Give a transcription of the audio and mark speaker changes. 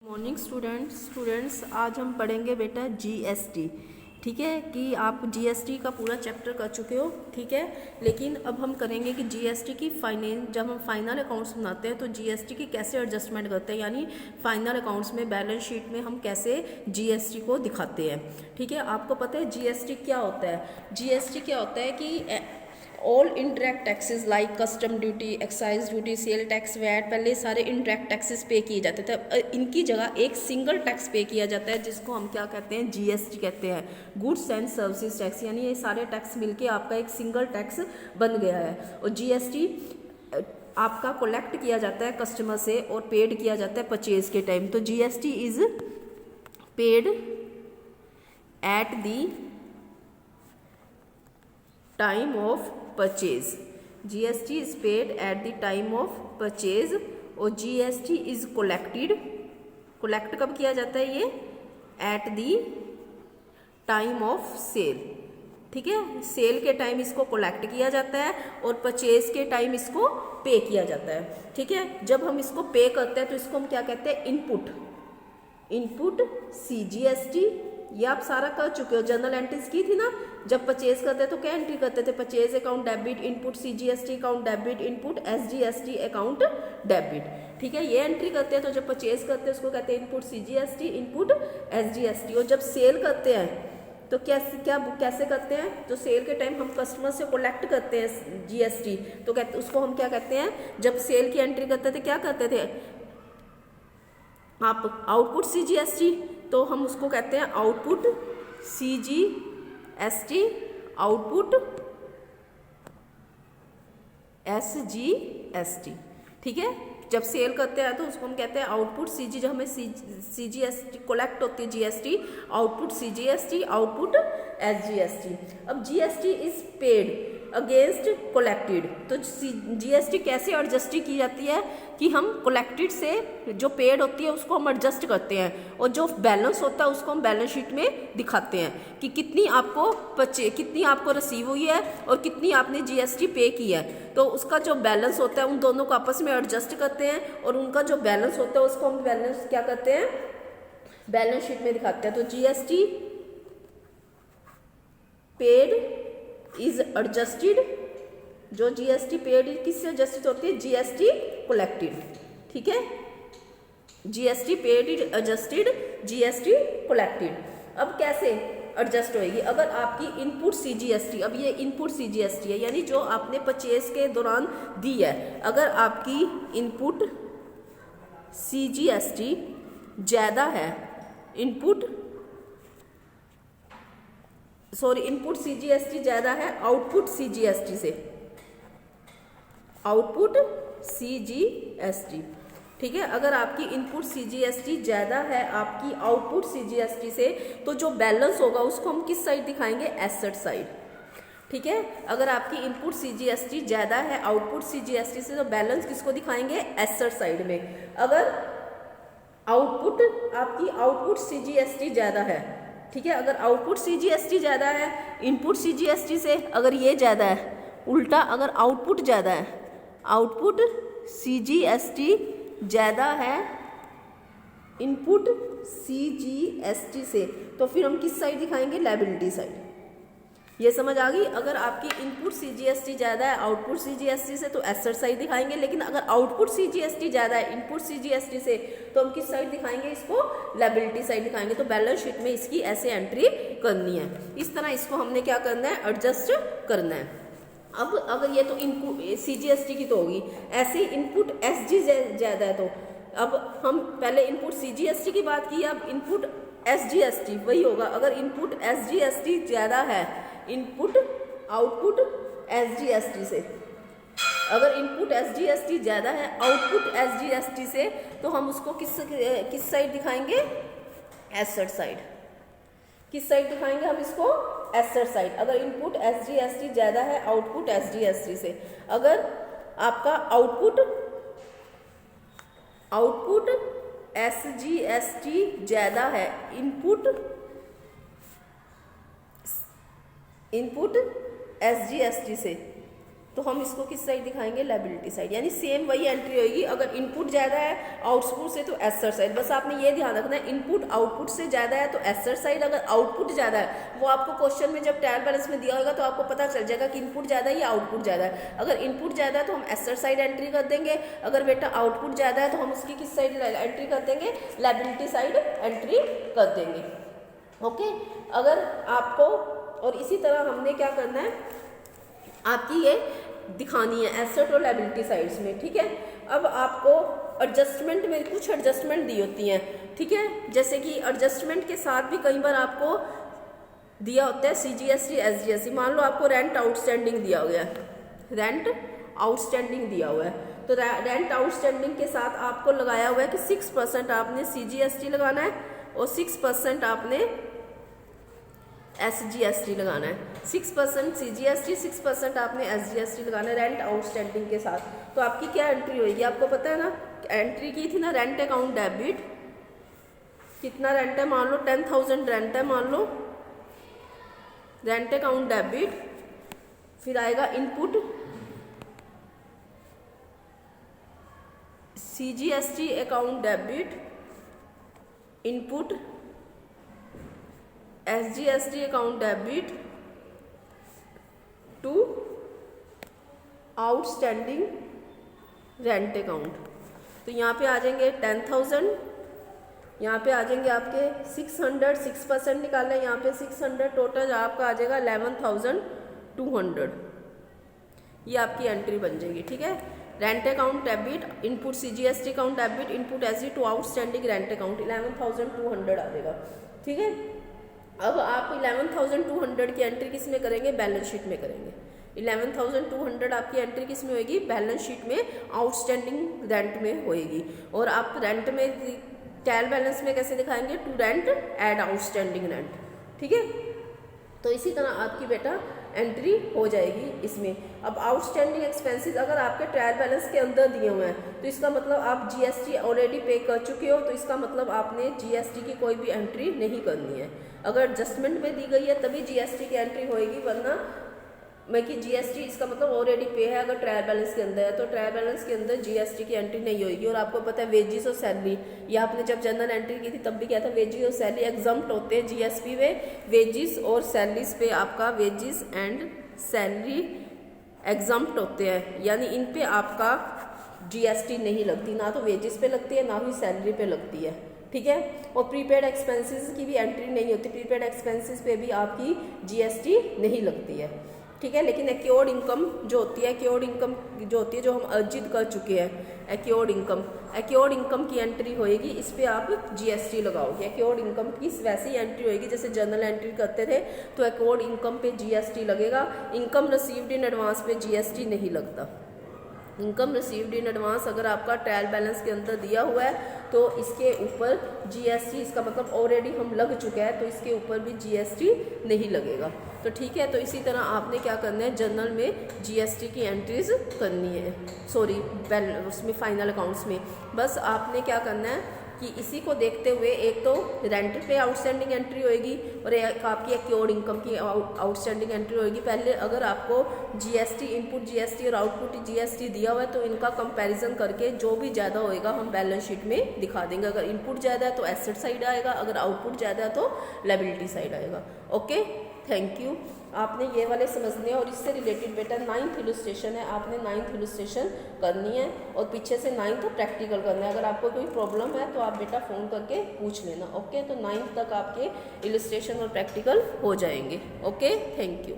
Speaker 1: Morning students आज हम पढ़ेंगे बेटा जीएसटी। ठीक है कि आप जीएसटी का पूरा चैप्टर कर चुके हो, ठीक है। लेकिन अब हम करेंगे कि जीएसटी की जब हम फाइनल अकाउंट्स बनाते हैं तो जीएसटी की कैसे एडजस्टमेंट करते हैं, यानी फाइनल अकाउंट्स में बैलेंस शीट में हम कैसे जीएसटी को दिखाते हैं। ठीक है, आपको पता है जीएसटी क्या होता है। जीएसटी क्या होता है कि all indirect taxes like custom duty, excise duty, sale tax, VAT, पहले सारे इनडायरेक्ट टैक्सेस पे किए जाते थे। इनकी जगह एक सिंगल टैक्स पे किया जाता है जिसको हम क्या कहते हैं, जीएसटी कहते हैं, गुड्स एंड सर्विसेज टैक्स। यानी ये सारे टैक्स मिलके आपका एक सिंगल टैक्स बन गया है। और जीएसटी आपका कलेक्ट किया जाता है कस्टमर से और पेड किया जाता है परचेज के टाइम। तो GST is paid at the time of purchase. GST is paid at the time of purchase और जीएसटी इज कलेक्ट कब किया जाता है, ये at the time of sale. ठीक है, सेल के टाइम इसको कलेक्ट किया जाता है और परचेज के टाइम इसको पे किया जाता है। ठीक है, जब हम इसको पे करते हैं तो इसको हम क्या कहते हैं, इनपुट सीजीएसटी। ये आप सारा कर चुके हो, जर्नल एंट्रीज की थी ना। जब परचेज करते तो क्या एंट्री करते थे, purchase account debit, input CGST account debit, input SGST account debit. ठीक है, ये एंट्री करते हैं। तो जब परचेज करते हैं उसको कहते हैं इनपुट सीजीएसटी, इनपुट एसजीएसटी। और जब सेल करते हैं तो कैसे करते हैं, तो सेल के टाइम हम कस्टमर से कलेक्ट करते हैं जीएसटी, तो उसको हम क्या कहते हैं, जब सेल की एंट्री करते थे क्या करते थे आप, आउटपुट सीजीएसटी। तो हम उसको कहते हैं आउटपुट सीजीएसटी, आउटपुट एसजीएसटी। ठीक है, जब सेल करते हैं तो उसको हम कहते हैं आउटपुट सीजी। जब हमें सीजीएसटी कलेक्ट होती है GST, output CGST, output SGST. अब GST is paid against collected. तो जीएसटी कैसे एडजस्ट की जाती है कि हम कलेक्टेड से जो पेड होती है उसको हम एडजस्ट करते हैं और जो बैलेंस होता है उसको हम बैलेंस शीट में दिखाते हैं कि कितनी आपको रिसीव हुई है और कितनी आपने जीएसटी पे की है। तो उसका जो बैलेंस होता है उन दोनों को आपस में एडजस्ट करते हैं और उनका जो बैलेंस होता है उसको हम बैलेंस क्या करते हैं, बैलेंस शीट में दिखाते हैं। तो जीएसटी पेड इज एडजस्टेड, जो जीएसटी पेड किससे एडजस्टेड होती है, जीएसटी कलेक्टेड। ठीक है, GST paid is adjusted, GST collected. अब कैसे एडजस्ट होएगी, अगर आपकी इनपुट सीजीएसटी, अब ये इनपुट सीजीएसटी है यानी जो आपने परचेज के दौरान दी है, अगर आपकी इनपुट सीजीएसटी ज़्यादा है, इनपुट सीजीएसटी ज़्यादा है आउटपुट सीजीएसटी से, आउटपुट सीजीएसटी। ठीक है, अगर आपकी इनपुट सीजीएसटी ज़्यादा है आपकी आउटपुट सीजीएसटी से, तो जो बैलेंस होगा उसको हम किस साइड दिखाएंगे, एसेट साइड। ठीक है, अगर आपकी इनपुट सीजीएसटी ज़्यादा है आउटपुट सीजीएसटी से, तो बैलेंस किसको दिखाएंगे, एसेट साइड में। अगर आपकी आउटपुट सीजीएसटी ज़्यादा है, ठीक है, अगर आउटपुट सीजीएसटी ज़्यादा है इनपुट सीजीएसटी से, अगर ये ज़्यादा है, उल्टा अगर आउटपुट ज़्यादा है, आउटपुट सीजीएसटी ज़्यादा है इनपुट सीजीएसटी से, तो फिर हम किस साइड दिखाएंगे, लायबिलिटी साइड। ये समझ आ गई। अगर आपकी इनपुट सीजीएसटी ज़्यादा है आउटपुट सीजीएसटी से तो एसेट साइड दिखाएंगे, लेकिन अगर आउटपुट सीजीएसटी ज़्यादा है इनपुट सीजीएसटी से तो हम किस साइड दिखाएंगे, इसको लायबिलिटी साइड दिखाएंगे। तो बैलेंस शीट में इसकी ऐसे एंट्री करनी है, इस तरह इसको हमने क्या करना है, एडजस्ट करना है। अब अगर ये तो इनपुट सीजीएसटी की तो होगी, ऐसे ही इनपुट एसजी ज़्यादा है तो अब हम पहले इनपुट सीजीएसटी की बात की, अब इनपुट एसजीएसटी वही होगा। अगर इनपुट एसजीएसटी ज़्यादा है इनपुट आउटपुट एसजीएसटी से, अगर इनपुट एसजीएसटी ज़्यादा है आउटपुट एसजीएसटी से, तो हम उसको किस साइड दिखाएंगे, एसेट साइड। किस साइड दिखाएंगे हम इसको, एसेट साइड। अगर इनपुट एसजीएसटी ज़्यादा है आउटपुट एसजीएसटी से, अगर आपका आउटपुट एसजीएसटी ज़्यादा है इनपुट एसजीएसटी से, तो हम इसको किस साइड दिखाएंगे, लायबिलिटी साइड। यानी सेम वही एंट्री होगी, अगर इनपुट ज़्यादा है आउटपुट से तो एसेट साइड। बस आपने ये ध्यान रखना है, इनपुट आउटपुट से ज़्यादा है तो एसेट साइड, अगर आउटपुट ज़्यादा है वो आपको क्वेश्चन में जब ट्रायल बैलेंस में दिया होगा तो आपको पता चल जाएगा कि इनपुट ज़्यादा है या आउटपुट ज़्यादा है। अगर इनपुट ज़्यादा है तो हम एसेट साइड एंट्री कर देंगे, अगर बेटा आउटपुट ज़्यादा है तो हम उसकी किस साइड एंट्री कर देंगे, लायबिलिटी साइड एंट्री कर देंगे। ओके, अगर आपको, और इसी तरह हमने क्या करना है, आपकी ये दिखानी है एसेट और लायबिलिटी साइड्स में, ठीक है। अब आपको एडजस्टमेंट में कुछ एडजस्टमेंट दी होती हैं, ठीक है, जैसे कि एडजस्टमेंट के साथ भी कई बार आपको दिया होता है CGST SGST। मान लो आपको रेंट आउटस्टैंडिंग दिया हुआ है, रेंट आउटस्टैंडिंग दिया हुआ है, तो रेंट आउटस्टैंडिंग के साथ आपको लगाया हुआ है कि 6% आपने CGST लगाना है और 6% आपने SGST लगाना है। 6% CGST, 6% आपने SGST लगाना है रेंट आउटस्टैंडिंग के साथ। तो आपकी क्या एंट्री होगी, आपको पता है ना, एंट्री की थी ना, रेंट अकाउंट डेबिट, कितना रेंट है, मान लो 10,000 रेंट है, मान लो रेंट अकाउंट डेबिट, फिर आएगा input CGST account debit, input SGST account debit to outstanding rent account. तो यहाँ पे आ जाएंगे 10,000, यहाँ पे आ जाएंगे आपके 600, 6% निकालना है, यहाँ पे 600, टोटल आपका आ जाएगा 11,200। ये आपकी एंट्री बन जाएगी, ठीक है। Rent account debit, input CGST account debit, input SG to outstanding rent account, 11,200 आ जाएगा, ठीक है। अब आप 11,200 की एंट्री किस में करेंगे, बैलेंस शीट में करेंगे। 11,200 आपकी एंट्री किस में होगी, बैलेंस शीट में आउटस्टैंडिंग रेंट में होएगी। और आप रेंट में ट्रायल बैलेंस में कैसे दिखाएंगे, to rent add outstanding rent, ठीक है। तो इसी तरह आपकी बेटा एंट्री हो जाएगी इसमें। अब आउटस्टैंडिंग एक्सपेंसेस अगर आपके ट्रायल बैलेंस के अंदर दिए हुए हैं तो इसका मतलब आप GST ऑलरेडी पे कर चुके हो, तो इसका मतलब आपने GST की कोई भी एंट्री नहीं करनी है। अगर एडजस्टमेंट में दी गई है तभी GST की एंट्री होएगी, वरना मैं कि GST इसका मतलब ऑलरेडी पे है। अगर ट्रायल बैलेंस के अंदर है तो ट्रायल बैलेंस के अंदर GST की एंट्री नहीं होगी। और आपको पता है वेजिस और सैलरी, ये आपने जब जनरल एंट्री की थी तब भी क्या था, वेजिस और सैलरी एग्जम्प्ट होते हैं GST में। वेजिस और सैलरीज पे आपका वेजिस एंड सैलरी एग्जम्प्ट होते हैं, यानी इन पे आपका GST नहीं लगती, ना तो वेजिस पे लगती है ना ही सैलरी पे लगती है, ठीक है। और प्रीपेड एक्सपेंसेस की भी एंट्री नहीं होती, प्रीपेड एक्सपेंसेस पे भी आपकी GST नहीं लगती है, ठीक है। लेकिन एक्योर्ड इनकम जो होती है, एक्योर्ड इनकम जो होती है जो हम अर्जित कर चुके हैं, एक्योर्ड इनकम की एंट्री होएगी, इस पे आप GST लगाओगे। एक्योर्ड इनकम की वैसी एंट्री होएगी जैसे जनरल एंट्री करते थे, तो एक्योर्ड इनकम पे GST लगेगा। इनकम रिसीव्ड इन एडवांस पे GST नहीं लगता। इनकम रिसीव्ड इन एडवांस अगर आपका ट्रायल बैलेंस के अंदर दिया हुआ है तो इसके ऊपर GST, इसका मतलब ऑलरेडी हम लग चुका है तो इसके ऊपर भी GST नहीं लगेगा। तो ठीक है, तो इसी तरह आपने क्या करना है, जर्नल में GST की एंट्रीज करनी है, सॉरी उसमें फाइनल अकाउंट्स में। बस आपने क्या करना है कि इसी को देखते हुए एक तो रेंट पे आउटस्टैंडिंग एंट्री होएगी और एक आपकी एक्योर्ड इनकम की आउटस्टैंडिंग एंट्री होएगी। पहले अगर आपको GST, इनपुट GST और आउटपुट GST दिया हुआ है तो इनका कंपैरिजन करके जो भी ज़्यादा होएगा हम बैलेंस शीट में दिखा देंगे। अगर इनपुट ज़्यादा है तो एसेट साइड आएगा, अगर आउटपुट ज़्यादा है तो लायबिलिटी साइड आएगा। Okay, thank you. आपने ये वाले समझने हैं और इससे रिलेटेड बेटा 9th इलस्ट्रेशन है, आपने 9th इलस्ट्रेशन करनी है और पीछे से 9th प्रैक्टिकल करना है। अगर आपको कोई प्रॉब्लम है तो आप बेटा फ़ोन करके पूछ लेना। ओके, तो 9th तक आपके इलस्ट्रेशन और प्रैक्टिकल हो जाएंगे। Okay, thank you.